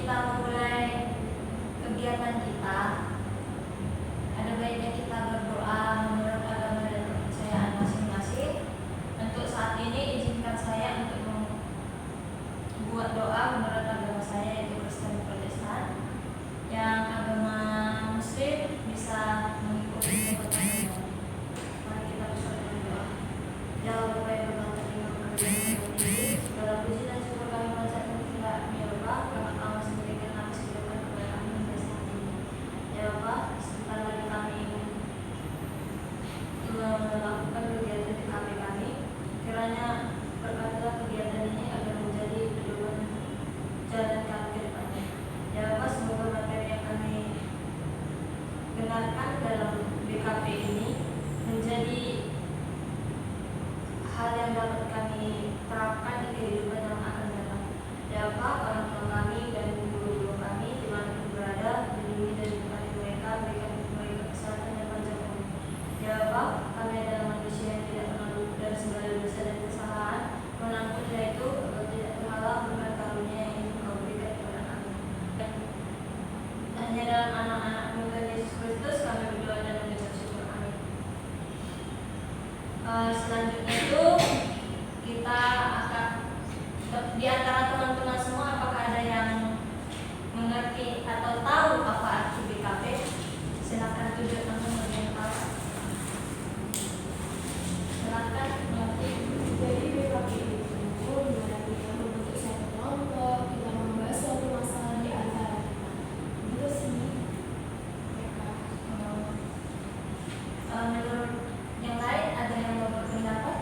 kita memulai kegiatan kita, ada baiknya kita berdoa menurut agama dan kepercayaan masing-masing. Untuk saat ini izinkan saya untuk membuat doa menurut agama saya, yaitu Kristen Protestan. Yang agama Muslim bisa mengikuti kepercayaan. Mari kita bersama berdoa. Ya Allah, yang berkata terima kasih ini, segala puji dan syukur kami panjatkan kepada Ya Allah, karena Kau sendiri kami sediakan kepada kami hingga saat ini. Ya Allah, sebentar lagi kami ingin melakukan kegiatan di kami. Kiranya berkatilah kegiatan ini agar menjadi pedoman jalan kami ke depannya. Ya Allah, semoga materi yang kami dengarkan dalam BKP ini menjadi hal yang dapat kami terapkan di kehidupan yang akan datang. Ya Allah, orang tua kami dan guru-guru kami dimanapun berada, lindungi dan berkati mereka, berikan mereka kesehatan dan panjang umur. Ya Allah, kami adalah manusia yang tidak pernah luput dari segala dosa dan kesalahan, manapun yaitu tidak terhalang dengan karunia yang ingin Kau berikan kepada kami. Dan hanya dalam anak-anak-Mu dan Yesus Kristus kami berdoa dan mengucap syukur. Amin. Selanjutnya itu kita akan di antara teman-teman semua, apakah ada yang mengerti atau tahu apa arti BKP? Silakan tunjuk teman-teman yang tahu. Silakan mengerti. Jadi BKP itu dimana kita membentuk satu kelompok, kita membahas suatu masalah di antara kita. Gitu sih mereka. Menurut yang lain ada yang mau berpendapat?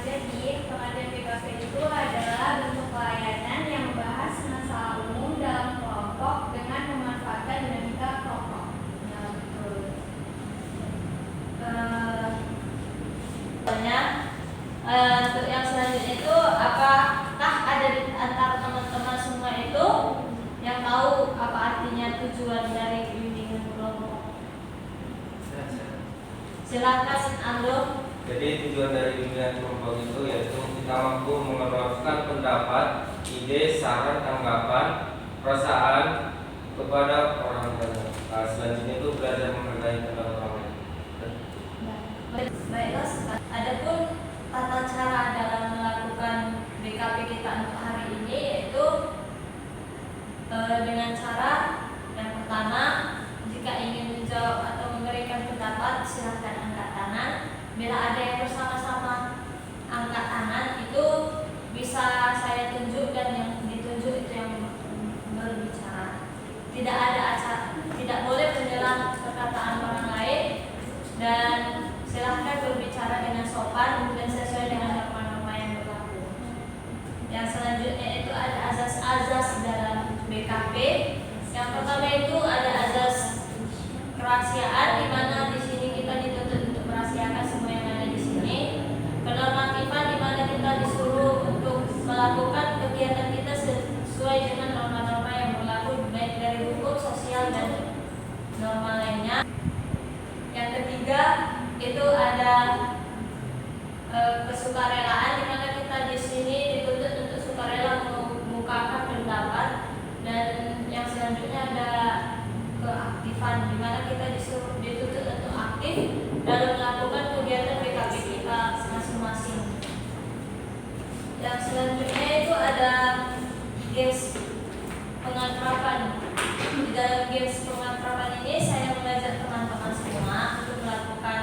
Jadi, pengajian BKP itu adalah bentuk pelayanan yang membahas masalah umum dalam kelompok dengan memanfaatkan dinamika kelompok. Ya, betul. Untuk yang selanjutnya itu, apakah ada di antara teman-teman semua itu yang tahu apa artinya tujuan dari bimbingan kelompok? Silakan Ando. Jadi tujuan dari bimbingan kelompok itu yaitu kita mampu mengeluarkan pendapat, ide, saran, tanggapan, perasaan kepada orang lain. Selanjutnya itu belajar menghargai pendapat orang lain. Baiklah, adapun tata cara dalam melakukan BKP kita untuk hari ini yaitu dengan cara yang pertama, jika ingin menjawab atau memberikan pendapat silahkan angkat tangan. Bila ada yang bersama-sama angkat tangan itu bisa saya tunjuk dan yang ditunjuk itu yang berbicara. Tidak boleh menyela perkataan orang lain dan silahkan berbicara dengan sopan dan sesuai dengan norma-norma yang berlaku. Yang selanjutnya itu ada azas-azas dalam BKP. Yang pertama itu ada azas kerahasiaan, di mana di sini kita dituntut untuk merahasiakan semua yang ada di sini. Penormatifan, di mana kita disuruh untuk melakukan kegiatan kita sesuai dengan norma-norma yang berlaku baik dari hukum, sosial dan norma lainnya. Yang ketiga itu ada kesukarelaan, di mana kita di sini dituntut untuk sukarela mengemukakan pendapat. Dan yang selanjutnya ada keaktifan, di mana kita dituntut untuk aktif dalam melakukan kegiatan BKP kita masing-masing. Yang selanjutnya itu ada games pengakraban. Di dalam games pengakraban ini saya mengajak teman-teman semua untuk melakukan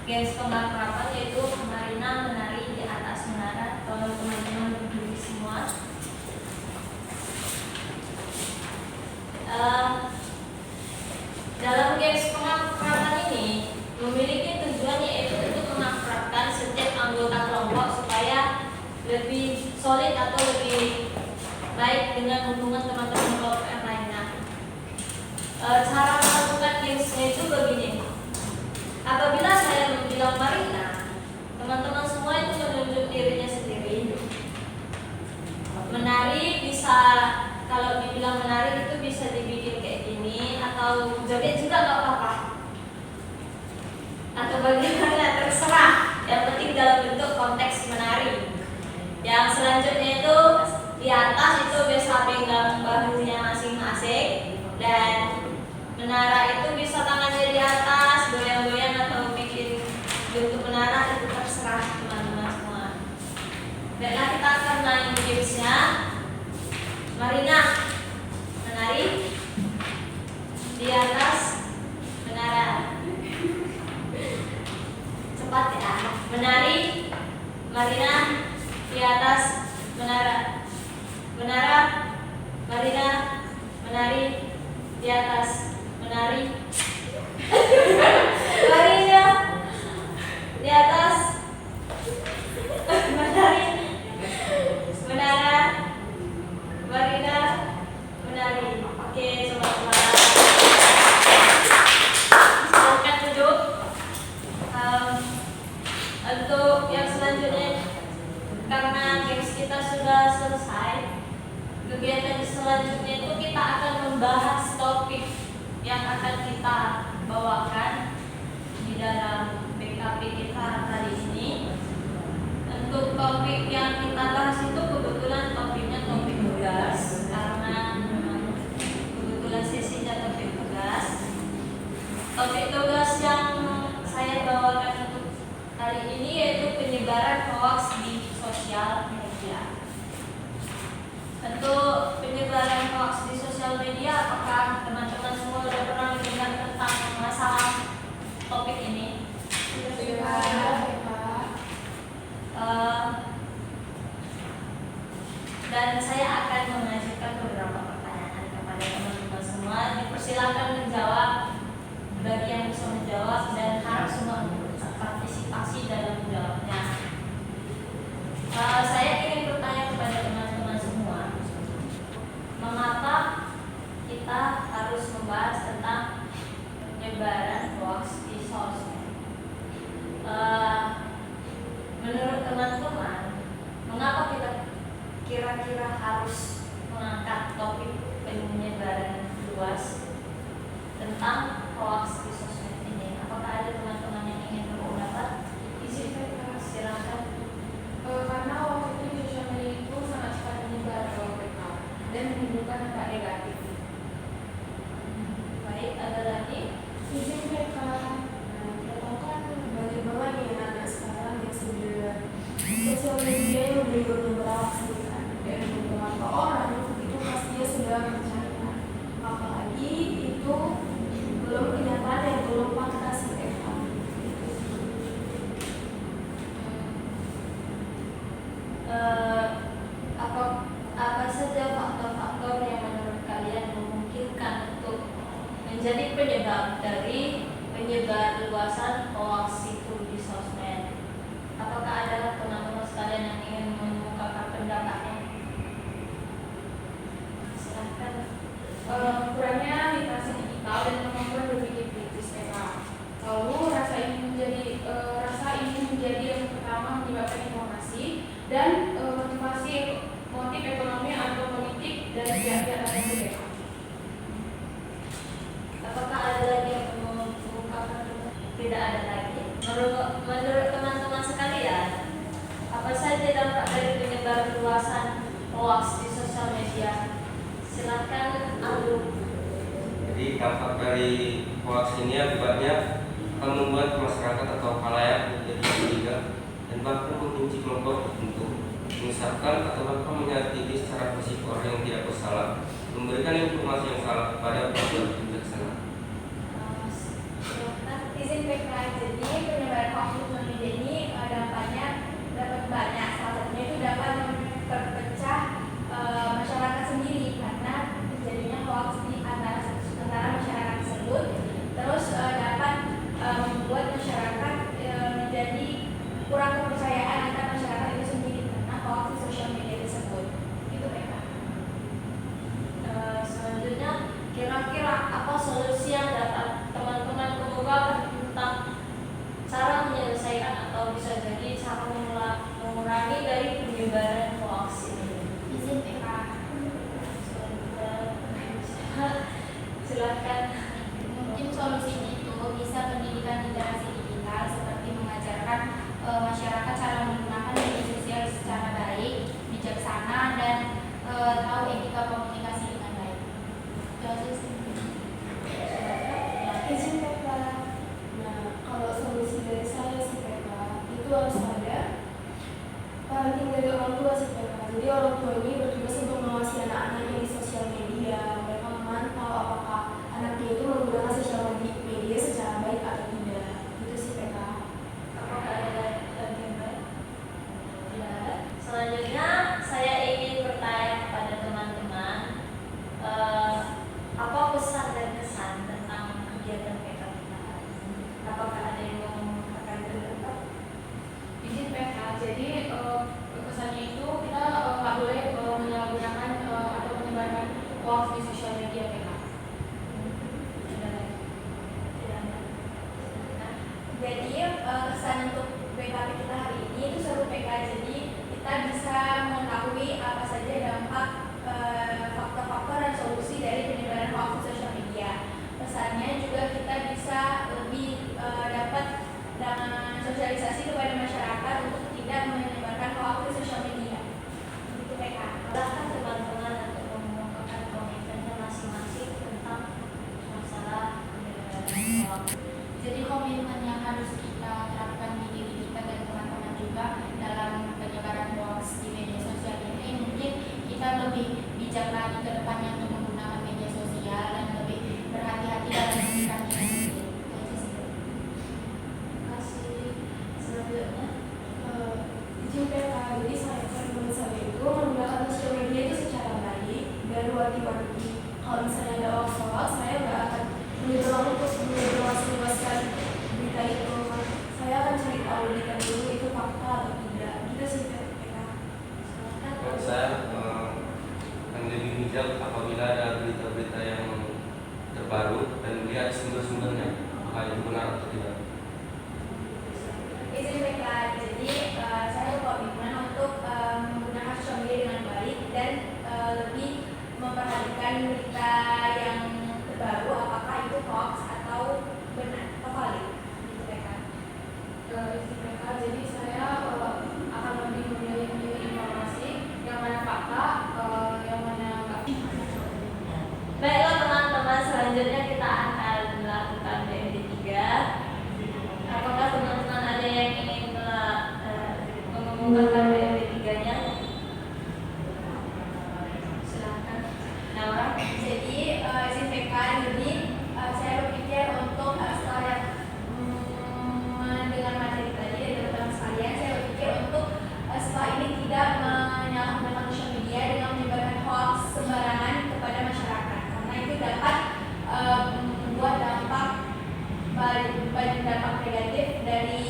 games pengakraban, yaitu Marina menari di atas menara. Kalau teman-teman berdiri semua. Dalam games pengakraban ini memiliki tujuan yaitu untuk mengakrabkan setiap anggota kelompok supaya lebih solid atau lebih baik dengan hubungan teman-teman kelompok yang lainnya. Cara melakukan gamesnya itu begini. Apabila saya bilang Marina, teman-teman semua itu menunjuk dirinya sendiri. Menari bisa, kalau dibilang menari itu bisa dibikin kayak gini, atau joget juga nggak apa-apa, atau bagaimana terserah. Yang penting dalam bentuk konteks menari. Yang Baiklah, kita akan main gamesnya. Marina menari di atas menara. Cepat ya. Menari Marina di atas menara. Menara Marina menari di atas menari. Marina di atas menari. Menara Marina menari. Oke, sobat-sobat. Silakan duduk. Untuk yang selanjutnya, karena games kita sudah selesai, kegiatan selanjutnya itu kita akan membahas topik yang akan kita bawakan di dalam BKP kita kali ini. Untuk topik yang kita bahas itu kebetulan topiknya topik tugas, karena kebetulan sesinya topik tugas. Topik tugas yang saya bawakan untuk kali ini yaitu penyebaran hoax di sosial media. Untuk penyebaran hoax di sosial media, apakah teman-teman semua sudah pernah mendengar tentang masalah topik ini? Dan saya akan mengajukan beberapa pertanyaan kepada teman-teman semua. Dipersilakan menjawab bagi yang bisa menjawab, dan harap semua partisipasi dalam menjawabnya. Saya ingin bertanya kepada teman-teman semua, mengapa kita harus membahas tentang penyebaran hoax di sosmed? Menurut teman-teman, mengapa kita kira-kira harus mengangkat topik penyebaran luas tentang hoax di sosmed ini? Apakah ada teman-teman yang ingin berpendapat? Silakan. Karena hoax itu di sosial media itu sangat cepat menyebar dan menimbulkan dampak negatif. Baik, ada lagi? Izin mereka, kita tahu kan bagaimana nih anak sekarang yang sudah sosial media yang benar-benar berhasil kan, dan beberapa orang itu pastinya sudah percaya, apalagi itu belum kenyataan yang belum fakta mereka. Apa saja faktor-faktor yang menurut kalian memungkinkan untuk menjadi penyebab dari penyebar luasan hoax itu di sosmed? Apakah ada teman-teman sekalian yang ingin mengungkapkan pendapatnya? Silahkan. Kurangnya literasi digital dan kemampuan berpikir kritis mereka. Lalu rasa ingin menjadi yang pertama menyebabkan informasi dan motif ekonomi atau politik dari pihak-pihak tertentu mereka. Apakah ada lagi yang mengungkapkan? Tidak ada lagi. Menurut teman-teman sekalian, apa saja dampak dari penyebaran luasan hoax di sosial media? Silakan, Aldo. Jadi dampak dari hoax ini akibatnya akan membuat masyarakat atau khalayak menjadi curiga dan bahkan membenci kelompok tertentu, menyesatkan atau bahkan menyakiti secara fisik orang yang tidak bersalah, memberikan informasi yang salah kepada pihak bijaksana. Silakan. Izin PK, jadi penyebaran hoax di sosial media ini dampaknya dapat banyak. Salah satunya itu dapat memperpecah masyarakat sendiri karena terjadinya hoax di antara masyarakat tersebut. Terus dapat membuat masyarakat menjadi kurang kepercayaan antara masyarakat itu sendiri karena hoax di sosial media tersebut. Itu mereka. Selanjutnya, kira-kira Jadi orang tua ini bertugas untuk mengawasi anak-anaknya di sosial media. Mereka memantau apakah anaknya itu menggunakan sosial media secara baik atau tidak. Itu sih PK. Apakah ada lagi yang lain? Tidak. Selanjutnya saya ingin bertanya kepada teman-teman, apa pesan dan kesan tentang kegiatan PK kita hari ini? Apakah ada yang mau mengatakan pendapat? Izin PK, jadi kesannya itu kita nggak boleh menyalahgunakan atau menyebarkan hoax di sosial media PK. Ada lagi? Tidak ada. Silakan. Jadi kesan untuk BKP kita hari ini itu seru PK. Jadi kita bisa mengetahui apa saja dampak faktor-faktor dan solusi dari penyebaran hoax di sosial media. Pesannya juga kita bisa lebih dapat dengan sosialisasi kepada masyarakat untuk tidak menyebarkan hoax di sosial media. Itu PK. Silahkan teman-teman untuk mengungkapkan komitmennya masing-masing tentang masalah penyebaran hoax. Jadi komitmen yang harus kita terapkan di diri kita dan teman-teman juga dalam penyebaran hoax di media sosial ini, mungkin kita lebih bijak lagi ke depannya untuk menggunakan media sosial dan lebih berhati-hati dalam menggunakannya sendiri. Itu aja sih. Terima kasih. Selanjutnya, Izin PK, jadi menurut saya itu menggunakan sosial media itu secara baik dan wanti-wanti. Kalau misalnya ada hoax, saya nggak akan mencoba untuk menjelaskan berita itu. Saya akan cari tahu berita dulu itu fakta atau tidak. Gitu sih PK. silakan. Menurut saya yang lebih bijak apabila ada berita-berita yang terbaru dan melihat sumber-sumbernya apakah itu benar atau tidak. Izin PK, jadi saya berkomitmen untuk menggunakan sosial media dengan baik dan lebih memperhatikan berita yang terbaru apakah itu hoax atau benar atau valid. Gitu PK. Izin PK, jadi saya akan lebih memilih informasi yang mana fakta, yang mana enggak. Baiklah teman-teman, selanjutnya kita akan melakukan BMD 3. Apakah teman-teman ada yang ingin mengumumkan BMD 3-nya? Silahkan. Naura. Jadi izin PK ini saya berpikir untuk setelah mendengar materi tadi dari teman-teman sekalian, saya berpikir untuk setelah ini tidak menyalahgunakan sosial media dengan menyebarkan hoax sembarangan kepada masyarakat, karena itu dapat membuat dampak negatif dari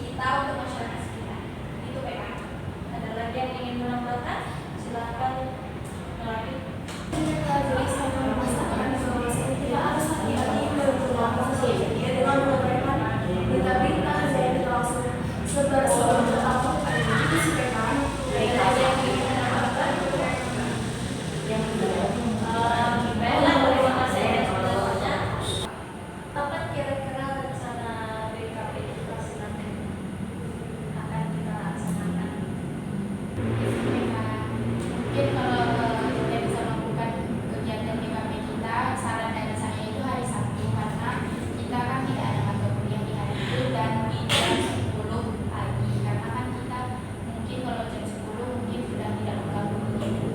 kita untuk masyarakat sekitar. Itu PK. Ada lagi yang ingin menambahkan? Silahkan melanjut. Jadi saya merasakan informasi kita harus hati-hati menggunakan sosial media dengan menyebarkan berita-berita yang langsung sebar atau itu sih PK. Baiklah, ada yang ingin menambahkan? Baiklah, terima kasih atas penjelasannya. Kapan kira-kira rencana BKP kita selanjutnya akan kita laksanakan? Mungkin kalau kita bisa melakukan kegiatan BKP kita, saran dari saya itu hari Sabtu, karena kita kan tidak ada mata kuliah di hari itu dan di jam 10 pagi, karena kan kita mungkin kalau jam 10 mungkin sudah tidak mengganggu begitu.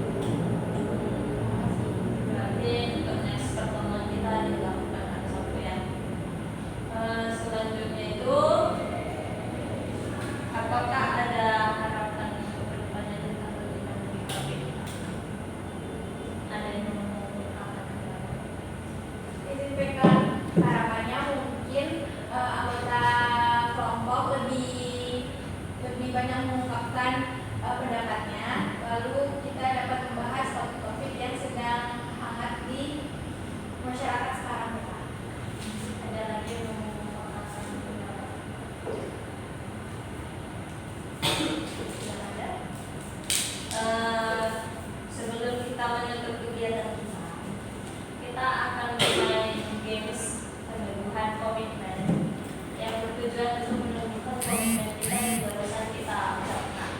Berarti untuk next pertemuan kita dilakukan hari Sabtu ya. Selanjutnya itu, apakah ada harapan untuk kedepannya tentang kegiatan BKP kita? Ada yang mau mengatakan? Izin PK, harapannya mungkin anggota kelompok lebih banyak mengungkapkan pendapatnya, lalu kita dapat membahas topik-topik yang sedang hangat di masyarakat sekarang PK. Ada lagi yang mau mengatakan pendapat? Tidak ada. Sebelum kita menutup kegiatan kita akan bermain games peneguhan komitmen yang bertujuan untuk menumbuhkan komitmen kita yang barusan kita ucapkan.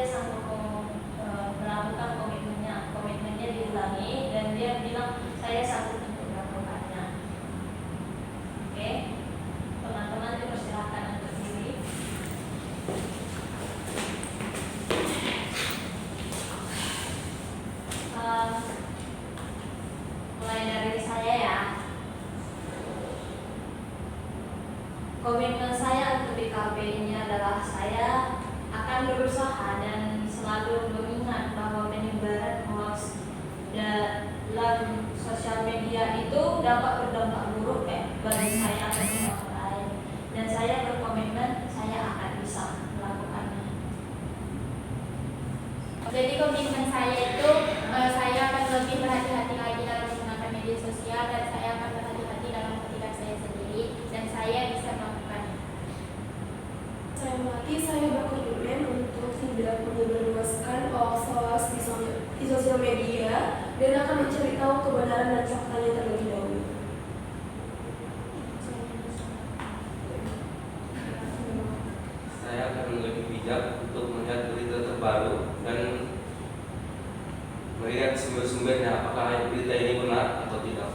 dia sanggup melakukan komitmennya diulangi, dan dia bilang saya sanggup untuk melakukannya. Oke, teman-teman dipersilahkan untuk diri. Mulai dari saya ya. Komitmen saya untuk BKP ini adalah saya akan berusaha dan selalu mengingat bahwa penyebaran hoax dalam sosial media itu dapat berdampak buruk bagi saya atau orang lain, dan saya berkomitmen saya akan bisa melakukannya. Jadi komitmen saya itu saya akan lebih berhati-hati lagi dalam menggunakan media sosial, dan saya akan berhati-hati dalam bertindak saya sendiri, dan saya bisa melakukannya. Saya mati, saya berkomitmen untuk tidak menyebarluaskan hoax di sosial media dan akan mencari tahu kebenaran dan faktanya terlebih dahulu. Saya akan lebih bijak untuk melihat berita terbaru dan melihat sumber-sumbernya apakah berita ini benar atau tidak.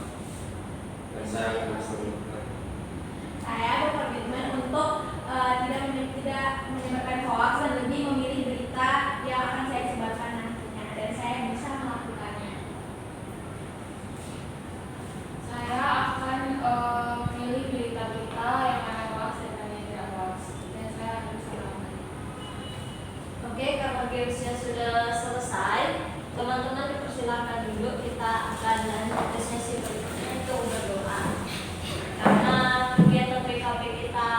Dan saya akan melakukan. Saya berkomitmen untuk tidak menyebarkan hoax dan lebih memilih berita yang akan saya sebarkan nantinya, dan saya bisa melakukannya. Saya akan memilih berita-berita yang mana hoax dan yang tidak hoax, dan saya akan bisa melakukannya. Oke, karena gamesnya sudah selesai, teman-teman dipersilakan dulu, kita akan lanjut ke sesi berikutnya, itu berdoa. Karena kegiatan BKP kita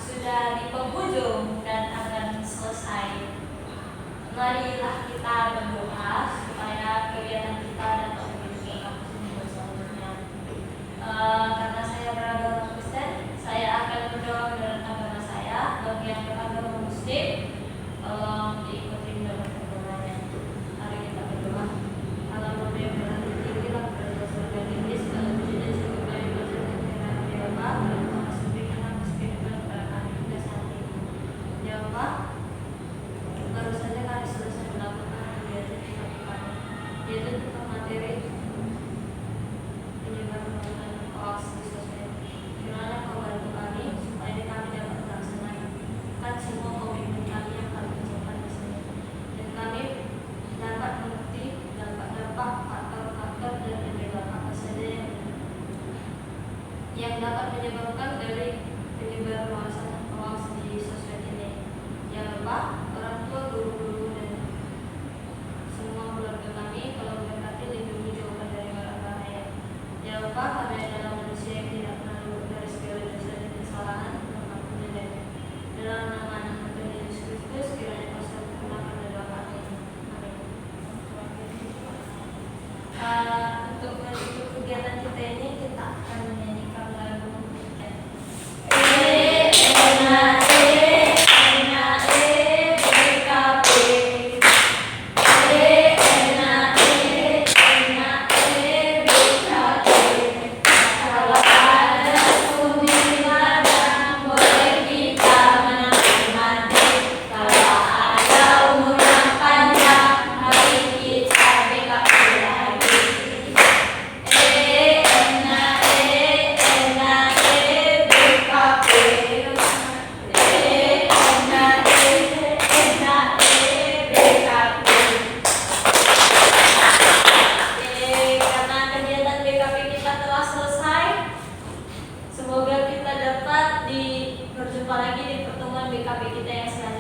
sudah di penghujung dan akan selesai, marilah kita berdoa supaya kegiatan kita dapat menjadi berkah selanjutnya. Karena saya beragama Kristen, saya akan berdoa menurut agama saya. Bagi yang beragama Muslim, tolong diikuti dalam berdoanya. Mari kita berdoa. Allahumma yang berada di tinggi lah berada surga tinggi, segala puji dan syukur dari Bapa dan Bapa, Bapa masuk berikan kepada kami hingga saat ini. Ya Allah, baru saja kami selesai melakukan kegiatan kita, yaitu tentang materi penyebaran hoax di sosmed. Kiranya Kau bantu kami supaya kami dapat melaksanakan semua komitmen kami yang kami ucapkan di sini, dan kami dapat mengerti dampak faktor-faktor dan penyebab apa saja yang dapat menyebabkan dari penyebaran hoax di sosmed ini. Ya Allah, orang tua, guru-guru dan semua keluarga kami, kalau berkati lindungi jauhkan dari barang bahaya. Ya Allah, karena dalam manusia yang tidak pernah luput dari segala dosa dan kesalahan, mengampuni dan dalam nama anak Tuhan Yesus Kristus, kiranya Kau sempurnakan doa kami. Amin. Untuk menutup kegiatan kita ini, kita akan menyanyikan lagu berjumpa lagi di pertemuan BKP kita yang selanjutnya.